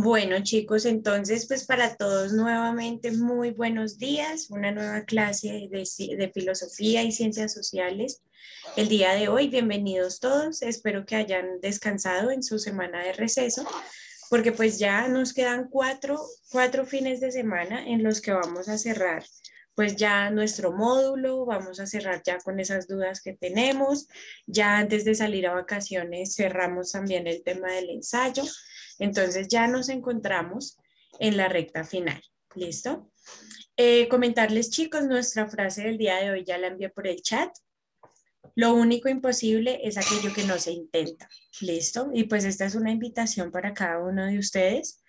Bueno, chicos, entonces, pues para todos nuevamente muy buenos días, una nueva clase de filosofía y ciencias sociales. El día de hoy, bienvenidos todos, espero que hayan descansado en su semana de receso, porque pues ya nos quedan cuatro fines de semana en los que vamos a cerrar pues ya nuestro módulo, vamos a cerrar ya con esas dudas que tenemos, ya antes de salir a vacaciones cerramos también el tema del ensayo. Entonces ya nos encontramos en la recta final. ¿Listo? Comentarles, chicos, nuestra frase del día de hoy ya la envié por el chat. Lo único imposible es aquello que no se intenta. ¿Listo? Y pues esta es una invitación para cada uno de ustedes.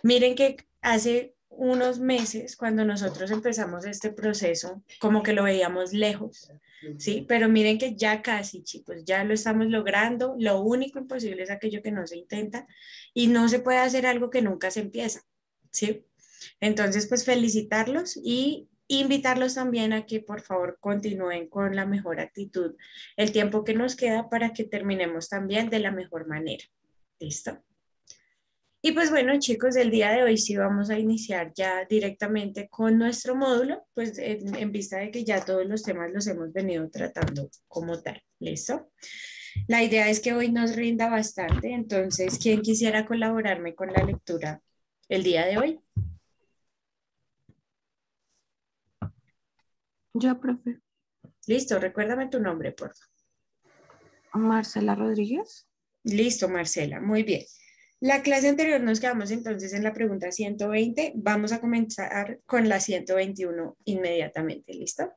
Miren que hace unos meses, cuando nosotros empezamos este proceso, como que lo veíamos lejos, ¿sí? Pero miren que ya casi, chicos, ya lo estamos logrando. Lo único imposible es aquello que no se intenta y no se puede hacer algo que nunca se empieza, ¿sí? Entonces, pues felicitarlos y invitarlos también a que por favor continúen con la mejor actitud el tiempo que nos queda para que terminemos también de la mejor manera. ¿Listo? Y pues bueno, chicos, el día de hoy sí vamos a iniciar ya directamente con nuestro módulo, pues en vista de que ya todos los temas los hemos venido tratando como tal. ¿Listo? La idea es que hoy nos rinda bastante, entonces, ¿quién quisiera colaborarme con la lectura el día de hoy? Yo, profe. Listo, recuérdame tu nombre, por favor. Marcela Rodríguez. Listo, Marcela, muy bien. La clase anterior nos quedamos entonces en la pregunta 120. Vamos a comenzar con la 121 inmediatamente. ¿Listo?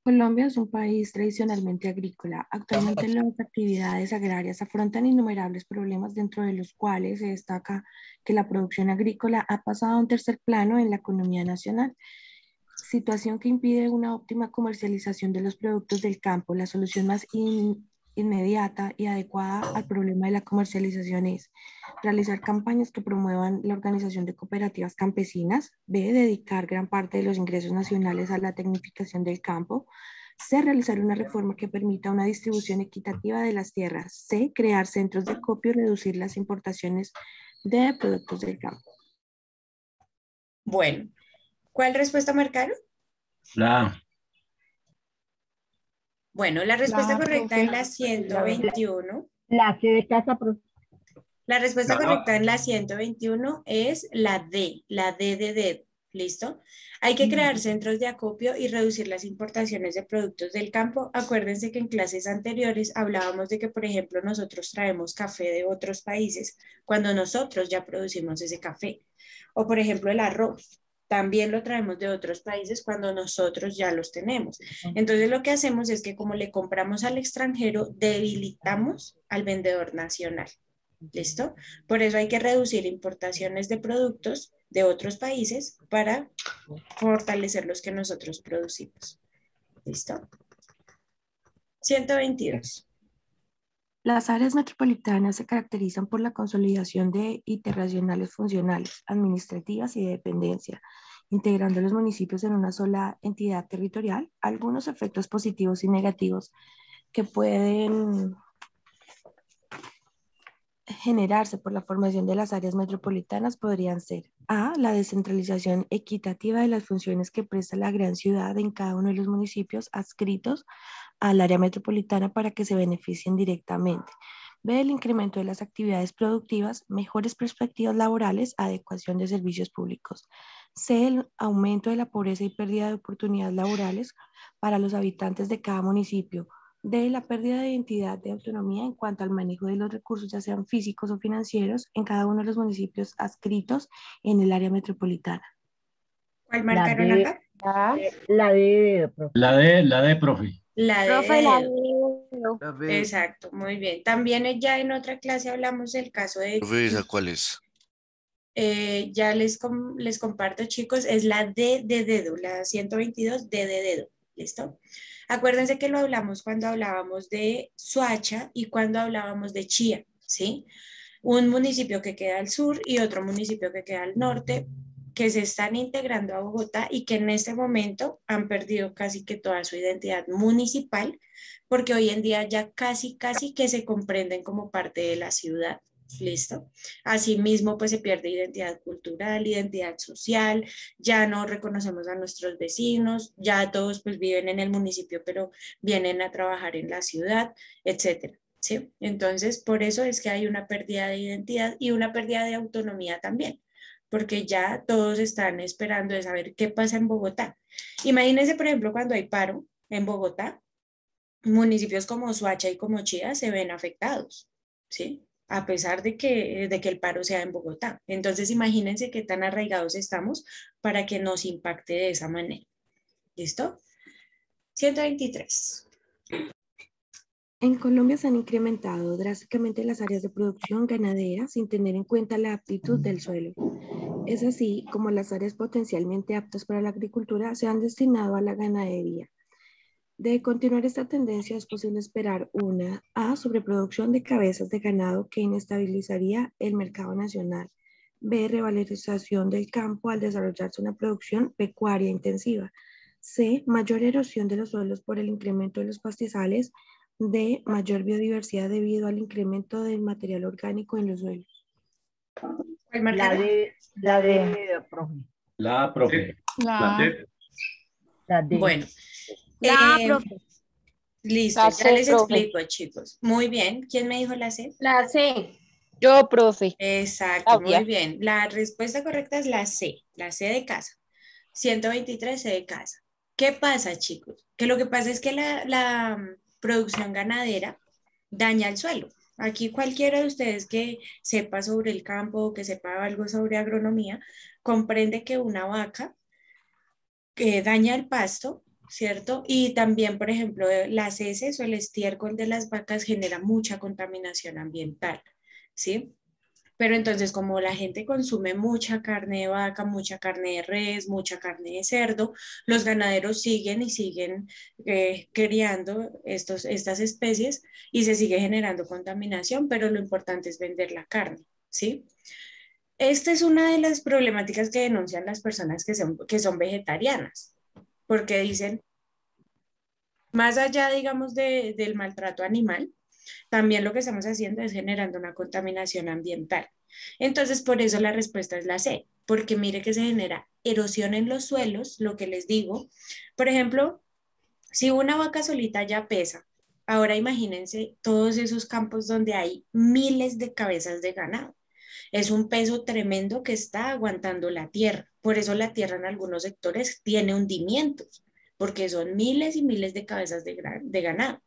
Colombia es un país tradicionalmente agrícola. Actualmente las actividades agrarias afrontan innumerables problemas, dentro de los cuales se destaca que la producción agrícola ha pasado a un tercer plano en la economía nacional, situación que impide una óptima comercialización de los productos del campo. La solución más inmediata y adecuada al problema de la comercialización es realizar campañas que promuevan la organización de cooperativas campesinas. B, dedicar gran parte de los ingresos nacionales a la tecnificación del campo. C, realizar una reforma que permita una distribución equitativa de las tierras. C, crear centros de acopio y reducir las importaciones de productos del campo. Bueno, ¿cuál respuesta marcaron? La Bueno, la respuesta La, correcta profe. en la 121. La C de casa, profe. La respuesta La- correcta en la 121 es la D de dedo. ¿Listo? Hay que crear centros de acopio y reducir las importaciones de productos del campo. Acuérdense que en clases anteriores hablábamos de que, por ejemplo, nosotros traemos café de otros países cuando nosotros ya producimos ese café. O, por ejemplo, el arroz. También lo traemos de otros países cuando nosotros ya los tenemos. Entonces, lo que hacemos es que como le compramos al extranjero, debilitamos al vendedor nacional. ¿Listo? Por eso hay que reducir importaciones de productos de otros países para fortalecer los que nosotros producimos. ¿Listo? 122. Las áreas metropolitanas se caracterizan por la consolidación de interregionales funcionales, administrativas y de dependencia, integrando los municipios en una sola entidad territorial. Algunos efectos positivos y negativos que pueden generarse por la formación de las áreas metropolitanas podrían ser: A, la descentralización equitativa de las funciones que presta la gran ciudad en cada uno de los municipios adscritos al área metropolitana para que se beneficien directamente. B, el incremento de las actividades productivas, mejores perspectivas laborales, adecuación de servicios públicos. C, el aumento de la pobreza y pérdida de oportunidades laborales para los habitantes de cada municipio. D, la pérdida de identidad de autonomía en cuanto al manejo de los recursos, ya sean físicos o financieros, en cada uno de los municipios adscritos en el área metropolitana. ¿Cuál La marcaron D, acá? la D de dedo, profe. la de, profe. La de Profe, la dedo. D de dedo. La B, Exacto, muy bien. También ya en otra clase hablamos del caso de, profe, ¿esa cuál es? ya les comparto, chicos, es la D de dedo, la 122 D de dedo. ¿Listo? Acuérdense que lo hablamos cuando hablábamos de Soacha y cuando hablábamos de Chía, ¿sí? Un municipio que queda al sur y otro municipio que queda al norte, que se están integrando a Bogotá y que en este momento han perdido casi que toda su identidad municipal, porque hoy en día ya casi que se comprenden como parte de la ciudad. ¿Listo? Asimismo, pues se pierde identidad cultural, identidad social, ya no reconocemos a nuestros vecinos, ya todos pues viven en el municipio, pero vienen a trabajar en la ciudad, etcétera. ¿Sí? Entonces, por eso es que hay una pérdida de identidad y una pérdida de autonomía también, porque ya todos están esperando de saber qué pasa en Bogotá. Imagínense, por ejemplo, cuando hay paro en Bogotá, municipios como Soacha y como Chía se ven afectados, ¿sí? A pesar de que el paro sea en Bogotá. Entonces, imagínense qué tan arraigados estamos para que nos impacte de esa manera. ¿Listo? 123. En Colombia se han incrementado drásticamente las áreas de producción ganadera sin tener en cuenta la aptitud del suelo. Es así como las áreas potencialmente aptas para la agricultura se han destinado a la ganadería. De continuar esta tendencia es posible esperar una A, sobreproducción de cabezas de ganado que inestabilizaría el mercado nacional. B, revalorización del campo al desarrollarse una producción pecuaria intensiva. C, mayor erosión de los suelos por el incremento de los pastizales. D, mayor biodiversidad debido al incremento del material orgánico en los suelos. ¿Cuál marca? La D, profe. La A, profe. La A. La D. Bueno. La A, profe. Listo, La ya C, les profe. explico, chicos. Muy bien. ¿Quién me dijo la C? La C. Yo, profe. Exacto, muy Claudia. bien. La respuesta correcta es la C de casa. 123 C de casa. ¿Qué pasa, chicos? Que lo que pasa es que la producción ganadera daña el suelo. Aquí cualquiera de ustedes que sepa sobre el campo o que sepa algo sobre agronomía, comprende que una vaca daña el pasto, ¿cierto? Y también, por ejemplo, las heces o el estiércol de las vacas genera mucha contaminación ambiental, ¿sí? Pero entonces, como la gente consume mucha carne de vaca, mucha carne de res, mucha carne de cerdo, los ganaderos siguen y siguen criando estas especies y se sigue generando contaminación, pero lo importante es vender la carne, ¿sí? Esta es una de las problemáticas que denuncian las personas que son vegetarianas, porque dicen, más allá, digamos, del maltrato animal, también lo que estamos haciendo es generando una contaminación ambiental. Entonces, por eso la respuesta es la C, porque mire que se genera erosión en los suelos, lo que les digo. Por ejemplo, si una vaca solita ya pesa, ahora imagínense todos esos campos donde hay miles de cabezas de ganado. Es un peso tremendo que está aguantando la tierra. Por eso la tierra en algunos sectores tiene hundimientos, porque son miles y miles de cabezas de ganado.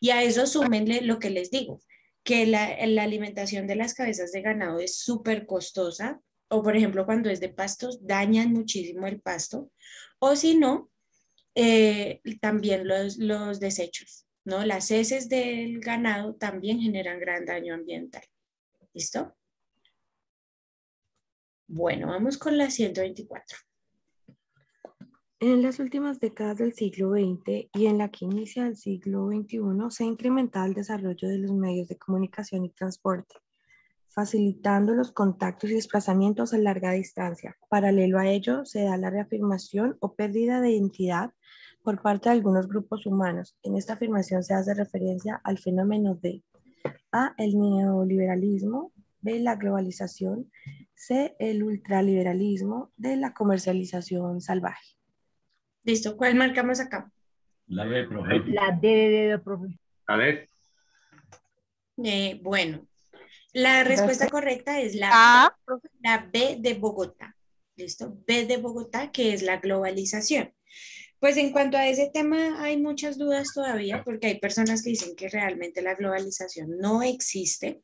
Y a eso súmenle lo que les digo, que la alimentación de las cabezas de ganado es súper costosa, o por ejemplo cuando es de pastos, dañan muchísimo el pasto, o si no, también los desechos, ¿no? Las heces del ganado también generan gran daño ambiental. ¿Listo? Bueno, vamos con la 124. En las últimas décadas del siglo XX y en la que inicia el siglo XXI se ha incrementado el desarrollo de los medios de comunicación y transporte, facilitando los contactos y desplazamientos a larga distancia. Paralelo a ello, se da la reafirmación o pérdida de identidad por parte de algunos grupos humanos. En esta afirmación se hace referencia al fenómeno de A, el neoliberalismo, B, la globalización, C, el ultraliberalismo, D, la comercialización salvaje. ¿Listo? ¿Cuál marcamos acá? La B, profe. La D, profe. A ver. Bueno, la respuesta correcta es A, la B de Bogotá. ¿Listo? B de Bogotá, que es la globalización. Pues en cuanto a ese tema hay muchas dudas todavía porque hay personas que dicen que realmente la globalización no existe.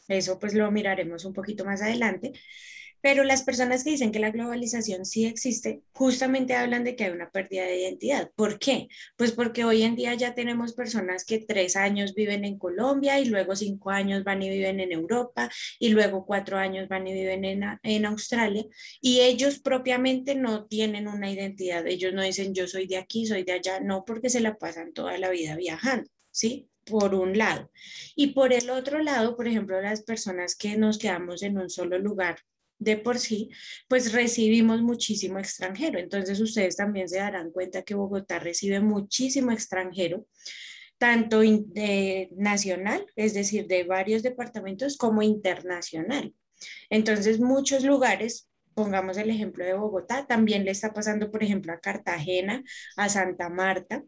Eso pues lo miraremos un poquito más adelante. Pero las personas que dicen que la globalización sí existe, justamente hablan de que hay una pérdida de identidad. ¿Por qué? Pues porque hoy en día ya tenemos personas que 3 años viven en Colombia y luego 5 años van y viven en Europa y luego 4 años van y viven en Australia y ellos propiamente no tienen una identidad. Ellos no dicen yo soy de aquí, soy de allá, no, porque se la pasan toda la vida viajando, ¿sí? Por un lado. Y por el otro lado, por ejemplo, las personas que nos quedamos en un solo lugar de por sí, pues recibimos muchísimo extranjero. Entonces ustedes también se darán cuenta que Bogotá recibe muchísimo extranjero, tanto nacional, es decir, de varios departamentos, como internacional. Entonces muchos lugares, pongamos el ejemplo de Bogotá, también le está pasando, por ejemplo, a Cartagena, a Santa Marta,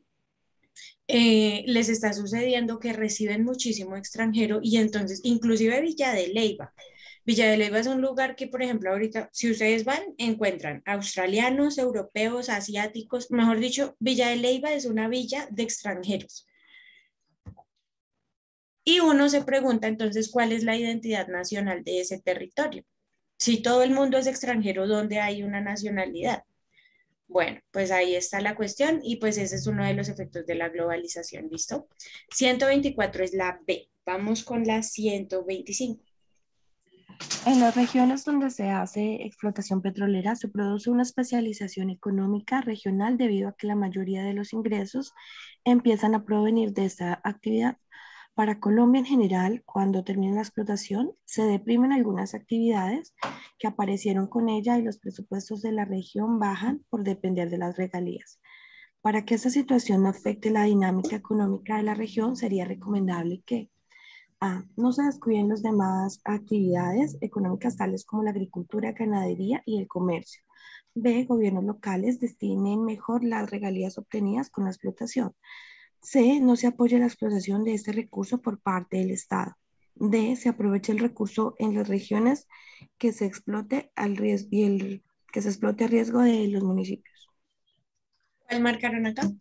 les está sucediendo que reciben muchísimo extranjero y entonces, inclusive Villa de Leyva. Villa de Leyva es un lugar que, por ejemplo, ahorita, si ustedes van, encuentran australianos, europeos, asiáticos, mejor dicho, Villa de Leyva es una villa de extranjeros. Y uno se pregunta entonces cuál es la identidad nacional de ese territorio. Si todo el mundo es extranjero, ¿dónde hay una nacionalidad? Bueno, pues ahí está la cuestión y pues ese es uno de los efectos de la globalización, ¿listo? 124 es la B. Vamos con la 125. En las regiones donde se hace explotación petrolera se produce una especialización económica regional debido a que la mayoría de los ingresos empiezan a provenir de esta actividad. Para Colombia en general, cuando termina la explotación, se deprimen algunas actividades que aparecieron con ella y los presupuestos de la región bajan por depender de las regalías. Para que esta situación no afecte la dinámica económica de la región, sería recomendable que A. No se descuiden las demás actividades económicas tales como la agricultura, ganadería y el comercio. B. Gobiernos locales destinen mejor las regalías obtenidas con la explotación. C. No se apoya la explotación de este recurso por parte del Estado. D. Se aprovecha el recurso en las regiones que se explote al riesgo, que se explote a riesgo de los municipios. ¿Cuál marcaron acá?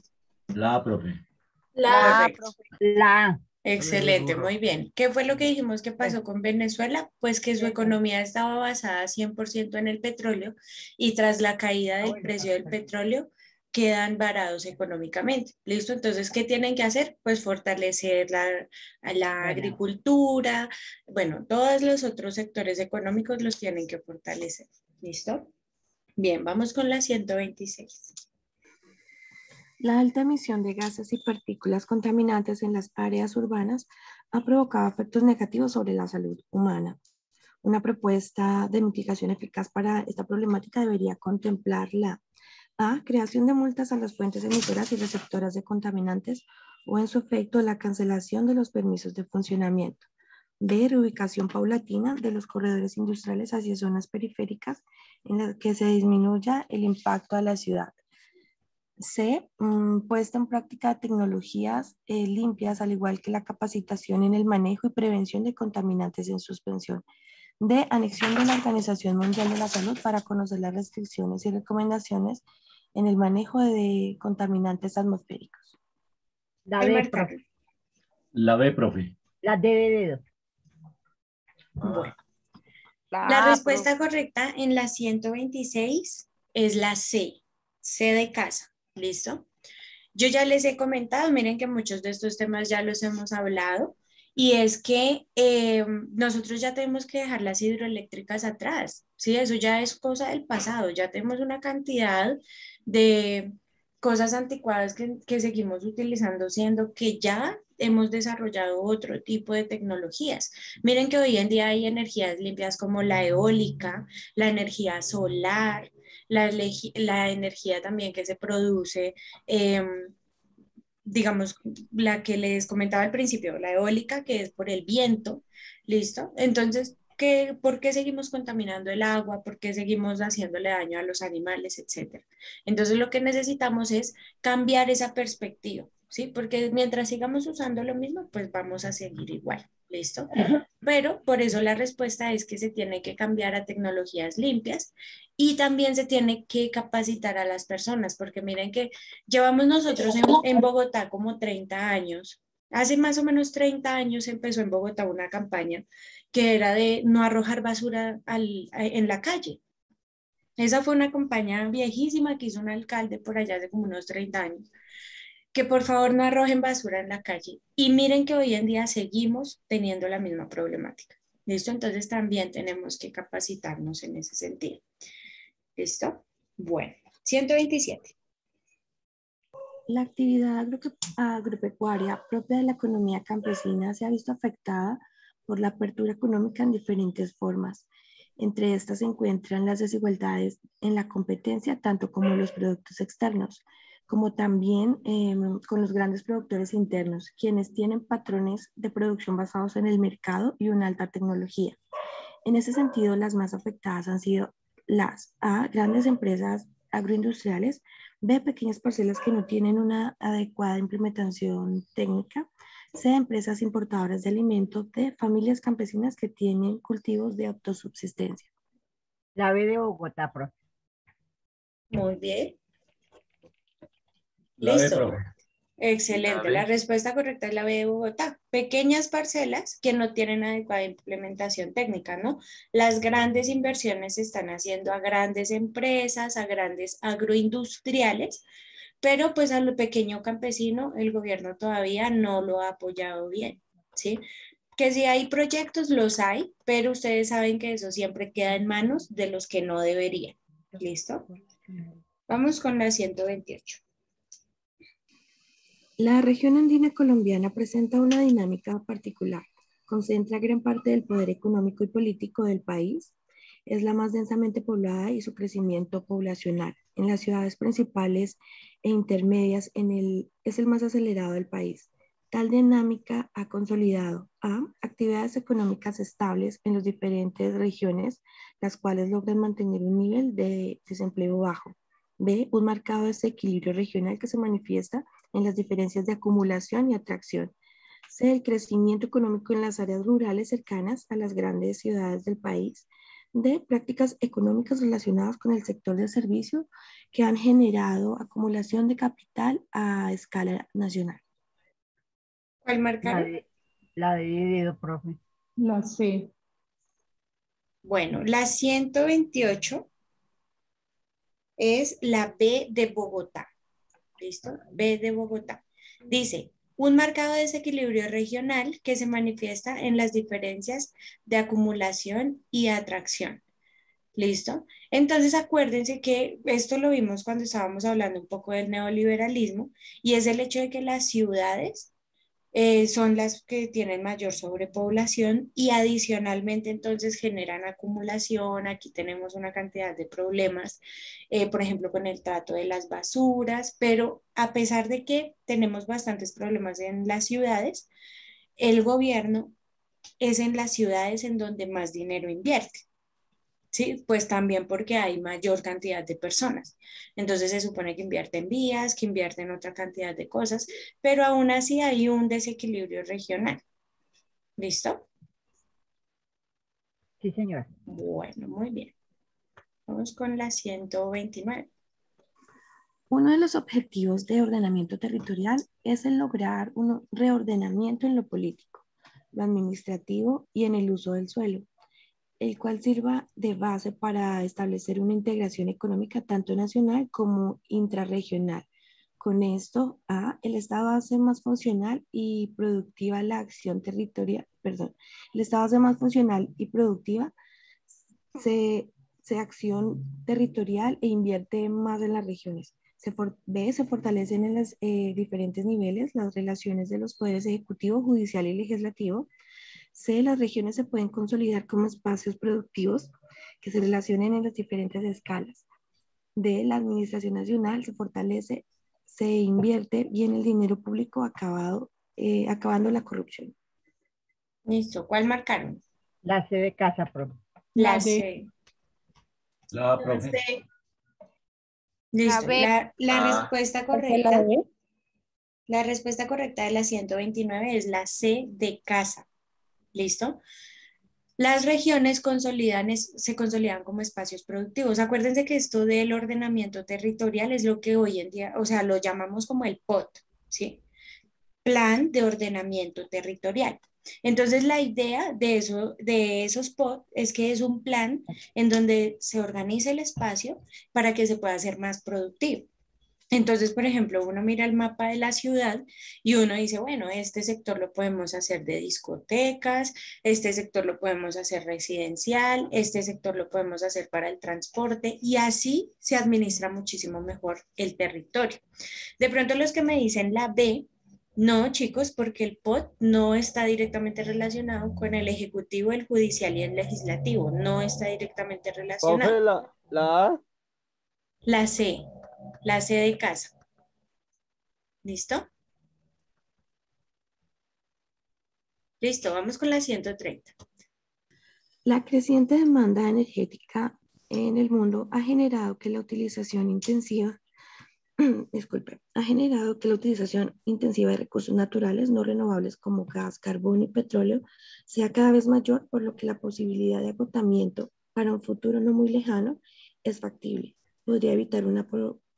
La profe. La Correcto. profe. La. Excelente, muy bien. ¿Qué fue lo que dijimos que pasó con Venezuela? Pues que su economía estaba basada 100% en el petróleo y tras la caída del precio del petróleo quedan varados económicamente. ¿Listo? Entonces, ¿qué tienen que hacer? Pues fortalecer la agricultura, bueno, todos los otros sectores económicos los tienen que fortalecer. ¿Listo? Bien, vamos con la 126. La alta emisión de gases y partículas contaminantes en las áreas urbanas ha provocado efectos negativos sobre la salud humana. Una propuesta de mitigación eficaz para esta problemática debería contemplar la A. Creación de multas a las fuentes emisoras y receptoras de contaminantes o en su efecto la cancelación de los permisos de funcionamiento. B. Reubicación paulatina de los corredores industriales hacia zonas periféricas en las que se disminuya el impacto a la ciudad. C. Puesta en práctica de tecnologías limpias, al igual que la capacitación en el manejo y prevención de contaminantes en suspensión. D. Anexión de la Organización Mundial de la Salud para conocer las restricciones y recomendaciones en el manejo de contaminantes atmosféricos. La ¿Cuál B, marcaron? profe. La B, profe. La D de dedo. Bueno. La La respuesta correcta en la 126 es la C, C de casa, ¿listo? Yo ya les he comentado, miren que muchos de estos temas ya los hemos hablado, y es que nosotros ya tenemos que dejar las hidroeléctricas atrás, ¿sí? Eso ya es cosa del pasado, ya tenemos una cantidad de cosas anticuadas que seguimos utilizando, siendo que ya hemos desarrollado otro tipo de tecnologías. Miren que hoy en día hay energías limpias como la eólica, la energía solar, la energía también que se produce, digamos, la que les comentaba al principio, la eólica, que es por el viento, ¿listo? Entonces, ¿por qué seguimos contaminando el agua? ¿Por qué seguimos haciéndole daño a los animales, etcétera? Entonces, lo que necesitamos es cambiar esa perspectiva, ¿sí? Porque mientras sigamos usando lo mismo, pues vamos a seguir igual, ¿listo? Pero por eso la respuesta es que se tiene que cambiar a tecnologías limpias y también se tiene que capacitar a las personas, porque miren que llevamos nosotros en Bogotá como 30 años. Hace más o menos 30 años empezó en Bogotá una campaña que era de no arrojar basura en la calle. Esa fue una campaña viejísima que hizo un alcalde por allá hace como unos 30 años, que por favor no arrojen basura en la calle. Y miren que hoy en día seguimos teniendo la misma problemática. ¿Listo? Entonces también tenemos que capacitarnos en ese sentido. ¿Listo? Bueno, 127. La actividad agropecuaria propia de la economía campesina se ha visto afectada por la apertura económica en diferentes formas. Entre estas se encuentran las desigualdades en la competencia, tanto como los productos externos, como también con los grandes productores internos, quienes tienen patrones de producción basados en el mercado y una alta tecnología. En ese sentido, las más afectadas han sido las A, grandes empresas agroindustriales, B, pequeñas parcelas que no tienen una adecuada implementación técnica, C, empresas importadoras de alimentos, D, familias campesinas que tienen cultivos de autosubsistencia. La B de Bogotá, profe. Muy bien. La B, Listo. profe. Excelente. La respuesta correcta es la B de Bogotá. Pequeñas parcelas que no tienen adecuada implementación técnica, ¿no? Las grandes inversiones se están haciendo a grandes empresas, a grandes agroindustriales, pero pues a lo pequeño campesino el gobierno todavía no lo ha apoyado bien, ¿sí? Que si hay proyectos, los hay, pero ustedes saben que eso siempre queda en manos de los que no deberían. ¿Listo? Vamos con la 128. La región andina colombiana presenta una dinámica particular. Concentra gran parte del poder económico y político del país. Es la más densamente poblada y su crecimiento poblacional en las ciudades principales e intermedias es el más acelerado del país. Tal dinámica ha consolidado a actividades económicas estables en las diferentes regiones, las cuales logran mantener un nivel de desempleo bajo. B, un marcado desequilibrio regional que se manifiesta en las diferencias de acumulación y atracción. C, el crecimiento económico en las áreas rurales cercanas a las grandes ciudades del país. D, prácticas económicas relacionadas con el sector de servicio que han generado acumulación de capital a escala nacional. ¿Cuál marcaron? La de dedo, profe. La C. Bueno, la 128 es la B de Bogotá. ¿Listo? B de Bogotá. Dice, un marcado desequilibrio regional que se manifiesta en las diferencias de acumulación y atracción. ¿Listo? Entonces acuérdense que esto lo vimos cuando estábamos hablando un poco del neoliberalismo y es el hecho de que las ciudades son las que tienen mayor sobrepoblación y adicionalmente entonces generan acumulación. Aquí tenemos una cantidad de problemas, por ejemplo, con el trato de las basuras, pero a pesar de que tenemos bastantes problemas en las ciudades, el gobierno es en las ciudades en donde más dinero invierte. Sí, pues también porque hay mayor cantidad de personas. Entonces se supone que invierte en vías, que invierte en otra cantidad de cosas, pero aún así hay un desequilibrio regional. ¿Listo? Sí, señor. Bueno, muy bien. Vamos con la 129. Uno de los objetivos de ordenamiento territorial es el lograr un reordenamiento en lo político, lo administrativo y en el uso del suelo, el cual sirva de base para establecer una integración económica tanto nacional como intrarregional. Con esto, el Estado hace más funcional y productiva la acción territorial, perdón, el Estado hace más funcional y productiva se acción territorial e invierte más en las regiones. Se fortalecen en los diferentes niveles las relaciones de los poderes ejecutivo, judicial y legislativo. C, las regiones se pueden consolidar como espacios productivos que se relacionen en las diferentes escalas. D, la administración nacional se fortalece, se invierte bien el dinero público acabando la corrupción. Listo. ¿Cuál marcaron? La C de casa, profe. La C. La A, profe. Listo. La Ah. respuesta correcta. La respuesta correcta de la 129 es la C de casa. ¿Listo? Las regiones se consolidan como espacios productivos. Acuérdense que esto del ordenamiento territorial es lo que hoy en día, o sea, lo llamamos como el POT, ¿sí? Plan de ordenamiento territorial. Entonces, la idea de esos POT es que es un plan en donde se organiza el espacio para que se pueda hacer más productivo. Entonces, por ejemplo, uno mira el mapa de la ciudad y uno dice, bueno, este sector lo podemos hacer de discotecas, este sector lo podemos hacer residencial, este sector lo podemos hacer para el transporte y así se administra muchísimo mejor el territorio. De pronto los que me dicen la B, No, chicos, porque el POT no está directamente relacionado con el ejecutivo, el judicial y el legislativo. No está directamente relacionado. Profe, la A. La C, la C de casa. ¿Listo? Listo, vamos con la 130. La creciente demanda energética en el mundo ha generado que la utilización intensiva, disculpe, ha generado que la utilización intensiva de recursos naturales no renovables como gas, carbón y petróleo sea cada vez mayor, por lo que la posibilidad de agotamiento para un futuro no muy lejano es factible. Podría evitar una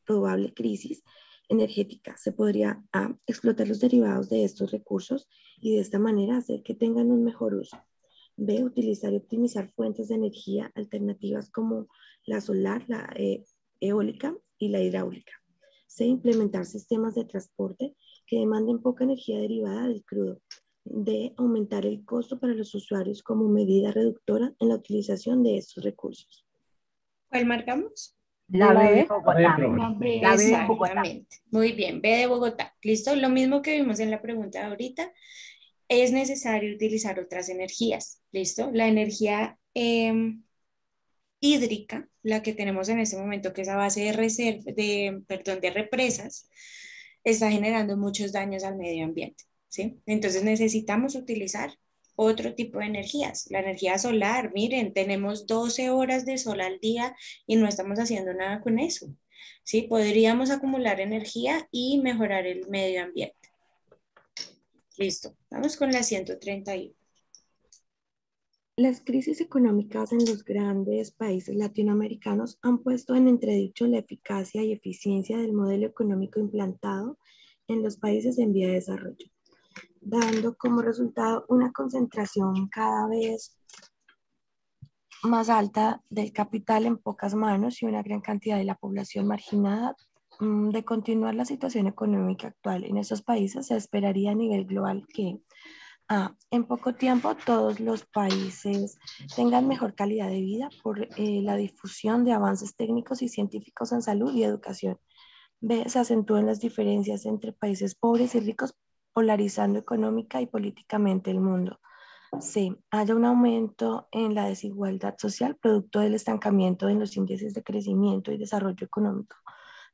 probable crisis energética. Se podría explotar los derivados de estos recursos y de esta manera hacer que tengan un mejor uso. B, utilizar y optimizar fuentes de energía alternativas como la solar, la eólica y la hidráulica. C, implementar sistemas de transporte que demanden poca energía derivada del crudo. D, aumentar el costo para los usuarios como medida reductora en la utilización de estos recursos. ¿Cuál marcamos? La La B de B. Bogotá. La B, La B de Bogotá. Exactamente. Muy bien, B de Bogotá. ¿Listo? Lo mismo que vimos en la pregunta de ahorita. Es necesario utilizar otras energías. ¿Listo? La energía hídrica, la que tenemos en este momento, que es a base de represas, está generando muchos daños al medio ambiente, ¿sí? Entonces necesitamos utilizar otro tipo de energías. La energía solar, miren, tenemos 12 horas de sol al día y no estamos haciendo nada con eso, ¿sí? Podríamos acumular energía y mejorar el medio ambiente. Listo, vamos con la 131. Las crisis económicas en los grandes países latinoamericanos han puesto en entredicho la eficacia y eficiencia del modelo económico implantado en los países en vía de desarrollo, dando como resultado una concentración cada vez más alta del capital en pocas manos y una gran cantidad de la población marginada. De continuar la situación económica actual en estos países, se esperaría a nivel global que en poco tiempo todos los países tengan mejor calidad de vida por la difusión de avances técnicos y científicos en salud y educación. B, se acentúan las diferencias entre países pobres y ricos, polarizando económica y políticamente el mundo. C, haya un aumento en la desigualdad social producto del estancamiento en los índices de crecimiento y desarrollo económico.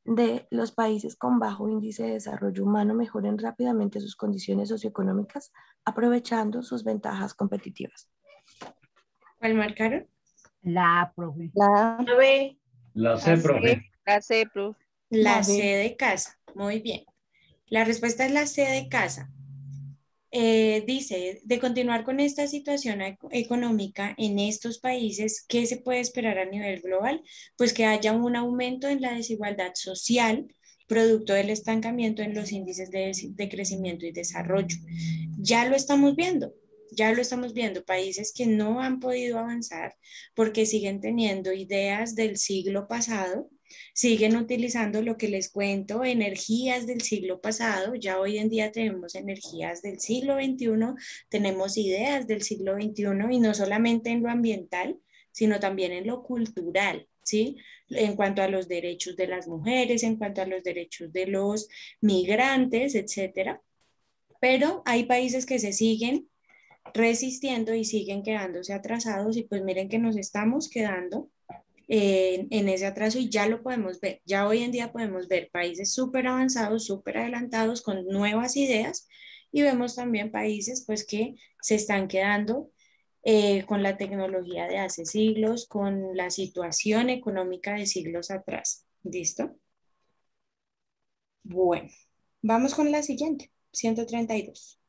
D, los países con bajo índice de desarrollo humano mejoren rápidamente sus condiciones socioeconómicas, aprovechando sus ventajas competitivas. ¿Cuál marcaron? La A, profe. La A. La B. la C, profe. La C, profe. La La C B. de casa. Muy bien. La respuesta es la C de casa. Dice, de continuar con esta situación económica en estos países, ¿qué se puede esperar a nivel global? Pues que haya un aumento en la desigualdad social, producto del estancamiento en los índices de crecimiento y desarrollo. Ya lo estamos viendo. Ya lo estamos viendo, países que no han podido avanzar porque siguen teniendo ideas del siglo pasado, siguen utilizando lo que les cuento, energías del siglo pasado. Ya hoy en día tenemos energías del siglo XXI, tenemos ideas del siglo XXI y no solamente en lo ambiental, sino también en lo cultural, ¿sí? En cuanto a los derechos de las mujeres, en cuanto a los derechos de los migrantes, etcétera. Pero hay países que se siguen resistiendo y siguen quedándose atrasados y pues miren que nos estamos quedando en ese atraso y ya lo podemos ver. Ya hoy en día podemos ver países súper avanzados, súper adelantados con nuevas ideas y vemos también países pues que se están quedando con la tecnología de hace siglos, con la situación económica de siglos atrás. ¿Listo? Bueno, vamos con la siguiente, 132.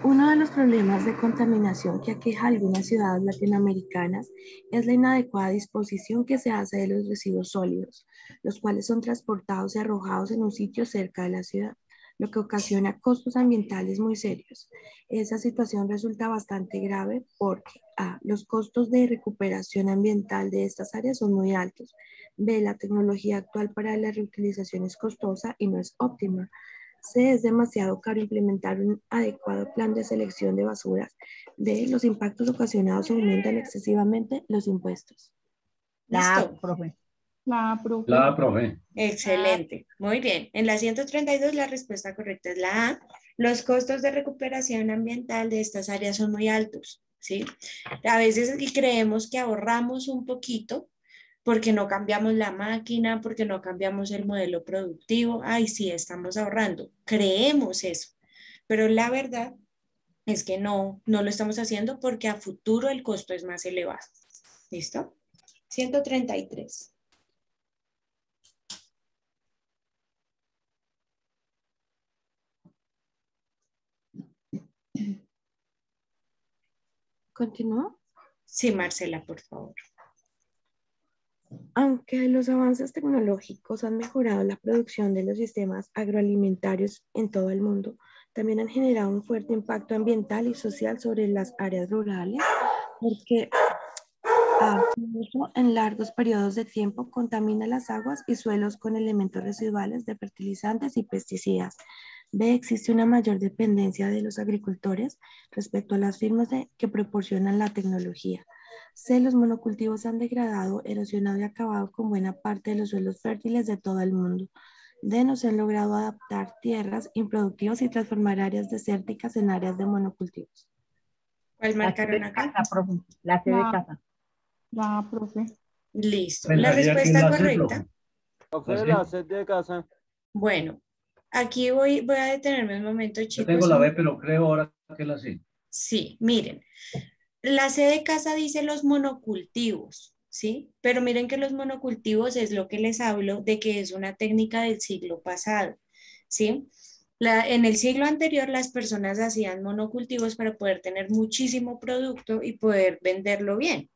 Uno de los problemas de contaminación que aqueja a algunas ciudades latinoamericanas es la inadecuada disposición que se hace de los residuos sólidos, los cuales son transportados y arrojados en un sitio cerca de la ciudad, lo que ocasiona costos ambientales muy serios. Esa situación resulta bastante grave porque A, los costos de recuperación ambiental de estas áreas son muy altos. B, la tecnología actual para la reutilización es costosa y no es óptima. C, es demasiado caro implementar un adecuado plan de selección de basuras. D, los impactos ocasionados aumentan excesivamente los impuestos. La A, ¿Listo? profe. La A, profe. La A, profe. Excelente, muy bien. En la 132 la respuesta correcta es la A. Los costos de recuperación ambiental de estas áreas son muy altos, ¿sí? A veces y creemos que ahorramos un poquito porque no cambiamos la máquina, porque no cambiamos el modelo productivo. Ay, sí, estamos ahorrando. Creemos eso, pero la verdad es que no lo estamos haciendo porque a futuro el costo es más elevado. ¿Listo? 133. ¿Continúo? Sí, Marcela, por favor. Aunque los avances tecnológicos han mejorado la producción de los sistemas agroalimentarios en todo el mundo, también han generado un fuerte impacto ambiental y social sobre las áreas rurales, porque su uso en largos periodos de tiempo contamina las aguas y suelos con elementos residuales de fertilizantes y pesticidas. B. Existe una mayor dependencia de los agricultores respecto a las firmas que proporcionan la tecnología. C. Los monocultivos han degradado, erosionado y acabado con buena parte de los suelos fértiles de todo el mundo. D. No se han logrado adaptar tierras improductivas y transformar áreas desérticas en áreas de monocultivos. ¿Cuál La C marcaron de acá? casa, profe. La C de casa. La profe. Listo. La Pensaría que respuesta la C, correcta. profe. Profe, la sed de casa. Bueno, aquí voy a detenerme un momento, Yo chicos. tengo la B, pero creo ahora que la C. Sí, miren. La C de casa dice los monocultivos, ¿sí? Pero miren que los monocultivos es lo que les hablo de que es una técnica del siglo pasado, ¿sí? En el siglo anterior las personas hacían monocultivos para poder tener muchísimo producto y poder venderlo bien,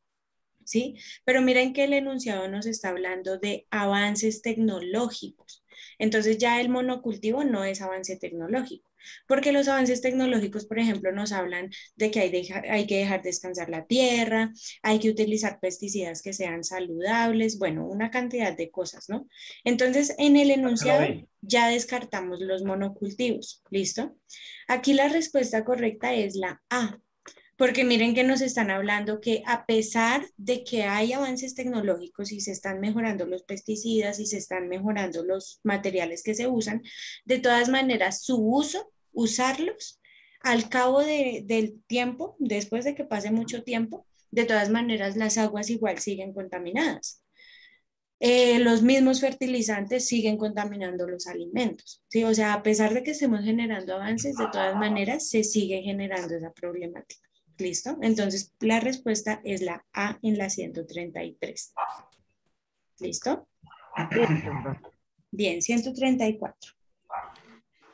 ¿sí? Pero miren que el enunciado nos está hablando de avances tecnológicos. Entonces ya el monocultivo no es avance tecnológico, porque los avances tecnológicos, por ejemplo, nos hablan de que hay que dejar descansar la tierra, hay que utilizar pesticidas que sean saludables, bueno, una cantidad de cosas, ¿no? Entonces, en el enunciado ya descartamos los monocultivos, ¿listo? Aquí la respuesta correcta es la A. Porque miren que nos están hablando que a pesar de que hay avances tecnológicos y se están mejorando los pesticidas y se están mejorando los materiales que se usan, de todas maneras su uso, usarlos, al cabo del tiempo, después de que pase mucho tiempo, de todas maneras las aguas igual siguen contaminadas. Los mismos fertilizantes siguen contaminando los alimentos, ¿sí? O sea, a pesar de que estemos generando avances, de todas maneras se sigue generando esa problemática. ¿Listo? Entonces, la respuesta es la A en la 133. ¿Listo? Listo, profe. Bien, 134.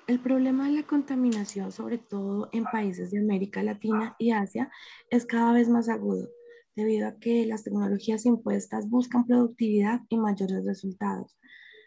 El problema de la contaminación, sobre todo en países de América Latina y Asia, es cada vez más agudo, debido a que las tecnologías impuestas buscan productividad y mayores resultados,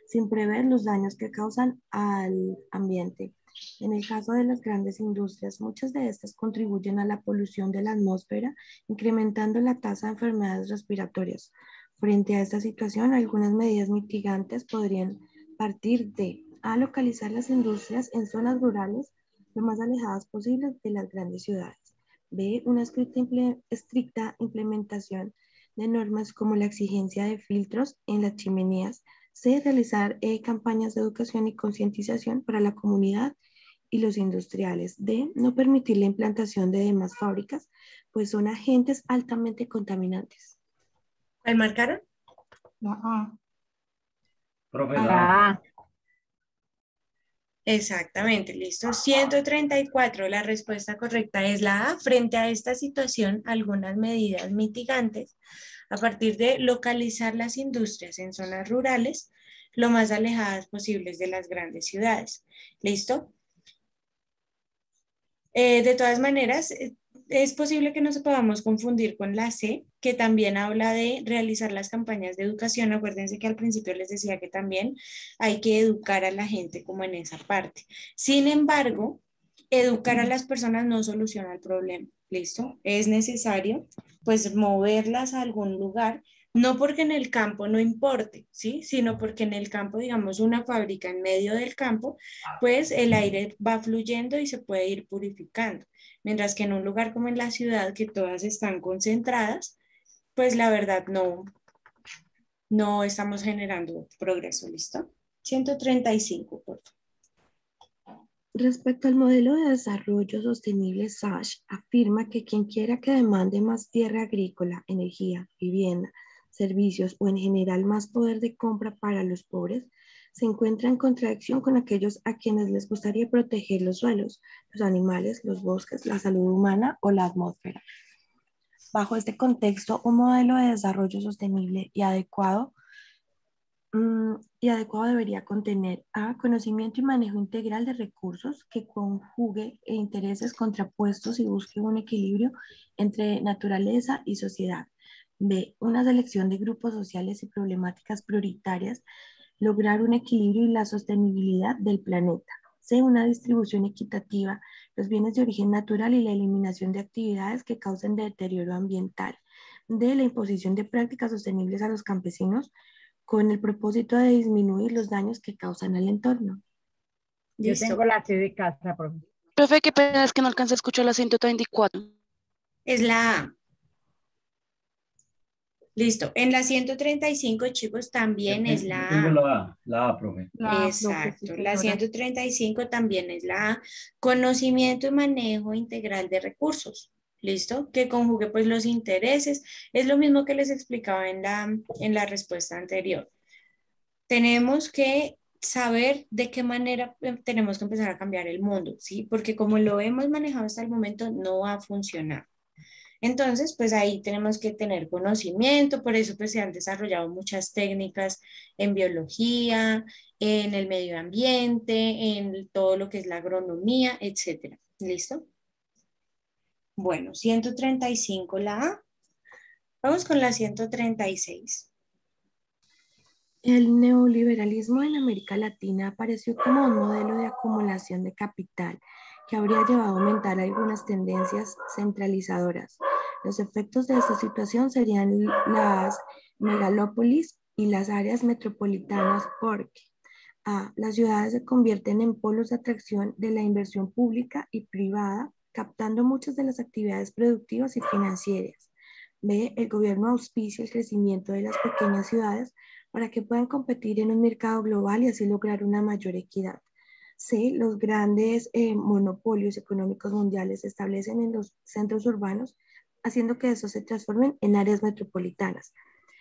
sin prever los daños que causan al ambiente. En el caso de las grandes industrias, muchas de estas contribuyen a la polución de la atmósfera, incrementando la tasa de enfermedades respiratorias. Frente a esta situación, algunas medidas mitigantes podrían partir de a localizar las industrias en zonas rurales lo más alejadas posibles de las grandes ciudades. B. Una estricta implementación de normas como la exigencia de filtros en las chimeneas. C. Realizar campañas de educación y concientización para la comunidad y los industriales. D. No permitir la implantación de demás fábricas, pues son agentes altamente contaminantes. ¿Cuál marcaron? La A. Profe, la A. La A. Exactamente, listo. 134, la respuesta correcta es la A. Frente a esta situación, algunas medidas mitigantes a partir de localizar las industrias en zonas rurales lo más alejadas posibles de las grandes ciudades. ¿Listo? De todas maneras, es posible que nos podamos confundir con la C, que también habla de realizar las campañas de educación. Acuérdense que al principio les decía que también hay que educar a la gente como en esa parte. Sin embargo, educar a las personas no soluciona el problema, ¿listo? Es necesario, pues, moverlas a algún lugar, no porque en el campo no importe, ¿sí? Sino porque en el campo, digamos, una fábrica en medio del campo, pues el aire va fluyendo y se puede ir purificando. Mientras que en un lugar como en la ciudad, que todas están concentradas, pues la verdad no estamos generando progreso, ¿listo? 135, por favor. Respecto al modelo de desarrollo sostenible SASH, afirma que quien quiera que demande más tierra agrícola, energía, vivienda, servicios o en general más poder de compra para los pobres, se encuentra en contradicción con aquellos a quienes les gustaría proteger los suelos, los animales, los bosques, la salud humana o la atmósfera. Bajo este contexto, un modelo de desarrollo sostenible y adecuado debería contener a conocimiento y manejo integral de recursos que conjugue intereses contrapuestos y busque un equilibrio entre naturaleza y sociedad. B, una selección de grupos sociales y problemáticas prioritarias, lograr un equilibrio y la sostenibilidad del planeta. C, una distribución equitativa, los bienes de origen natural y la eliminación de actividades que causen deterioro ambiental. D, la imposición de prácticas sostenibles a los campesinos, con el propósito de disminuir los daños que causan al entorno. Yo Listo. tengo la C de casa, profe. Profe, qué pena es que no alcancé a escuchar la 134. Es la A. Listo. En la 135, chicos, también es Yo la tengo A. la A, profe. Exacto. La 135 también es la A. Conocimiento y manejo integral de recursos. ¿Listo? Que conjugue pues los intereses. Es lo mismo que les explicaba en la respuesta anterior. Tenemos que saber de qué manera tenemos que empezar a cambiar el mundo, ¿sí? Porque como lo hemos manejado hasta el momento, no va a funcionar. Entonces, pues ahí tenemos que tener conocimiento, por eso pues se han desarrollado muchas técnicas en biología, en el medio ambiente, en todo lo que es la agronomía, etcétera. ¿Listo? Bueno, 135 la A. Vamos con la 136. El neoliberalismo en América Latina apareció como un modelo de acumulación de capital que habría llevado a aumentar algunas tendencias centralizadoras. Los efectos de esta situación serían las megalópolis y las áreas metropolitanas porque A, las ciudades se convierten en polos de atracción de la inversión pública y privada, captando muchas de las actividades productivas y financieras. B, el gobierno auspicia el crecimiento de las pequeñas ciudades para que puedan competir en un mercado global y así lograr una mayor equidad. C, los grandes monopolios económicos mundiales se establecen en los centros urbanos, haciendo que estos se transformen en áreas metropolitanas.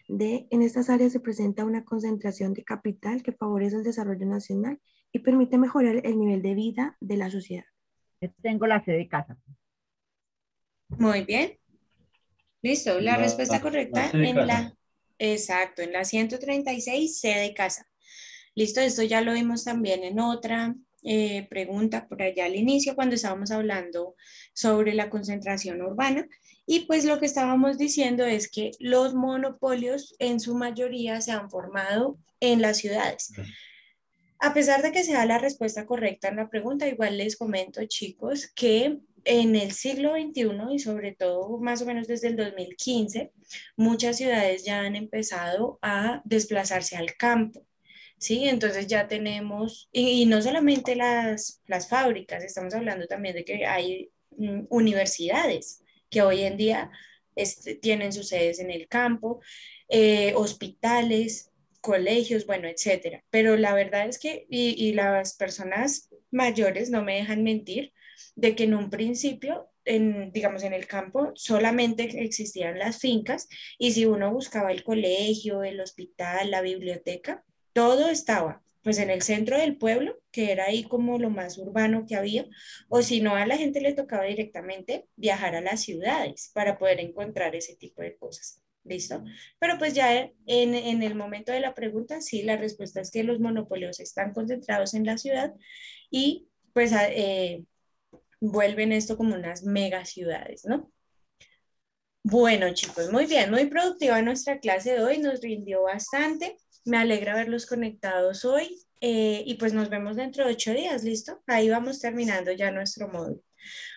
D, en estas áreas se presenta una concentración de capital que favorece el desarrollo nacional y permite mejorar el nivel de vida de la sociedad. Yo tengo la C de casa. Muy bien. Listo. La respuesta correcta C de en casa. exacto, en la 136, C de casa. Listo, esto ya lo vimos también en otra pregunta por allá al inicio cuando estábamos hablando sobre la concentración urbana y pues lo que estábamos diciendo es que los monopolios en su mayoría se han formado en las ciudades. A pesar de que sea la respuesta correcta en la pregunta, igual les comento, chicos, que en el siglo XXI y sobre todo más o menos desde el 2015, muchas ciudades ya han empezado a desplazarse al campo. Sí, entonces ya tenemos, y no solamente las fábricas, estamos hablando también de que hay universidades que hoy en día tienen sus sedes en el campo, hospitales, colegios, bueno, etcétera. Pero la verdad es que, y las personas mayores no me dejan mentir, de que en un principio, digamos, en el campo solamente existían las fincas y si uno buscaba el colegio, el hospital, la biblioteca, todo estaba pues en el centro del pueblo, que era ahí como lo más urbano que había, o si no, a la gente le tocaba directamente viajar a las ciudades para poder encontrar ese tipo de cosas. ¿Listo? Pero pues ya en el momento de la pregunta, sí, la respuesta es que los monopolios están concentrados en la ciudad y pues vuelven esto como unas mega ciudades, ¿no? Bueno, chicos, muy bien, muy productiva nuestra clase de hoy, nos rindió bastante. Me alegra verlos conectados hoy y pues nos vemos dentro de 8 días, ¿listo? Ahí vamos terminando ya nuestro módulo.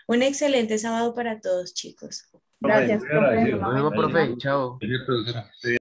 Un excelente sábado para todos, chicos. Gracias, Muy profe. agradecido. Nos vemos, Luego, profe, bendiciones. chao. Señor profesora.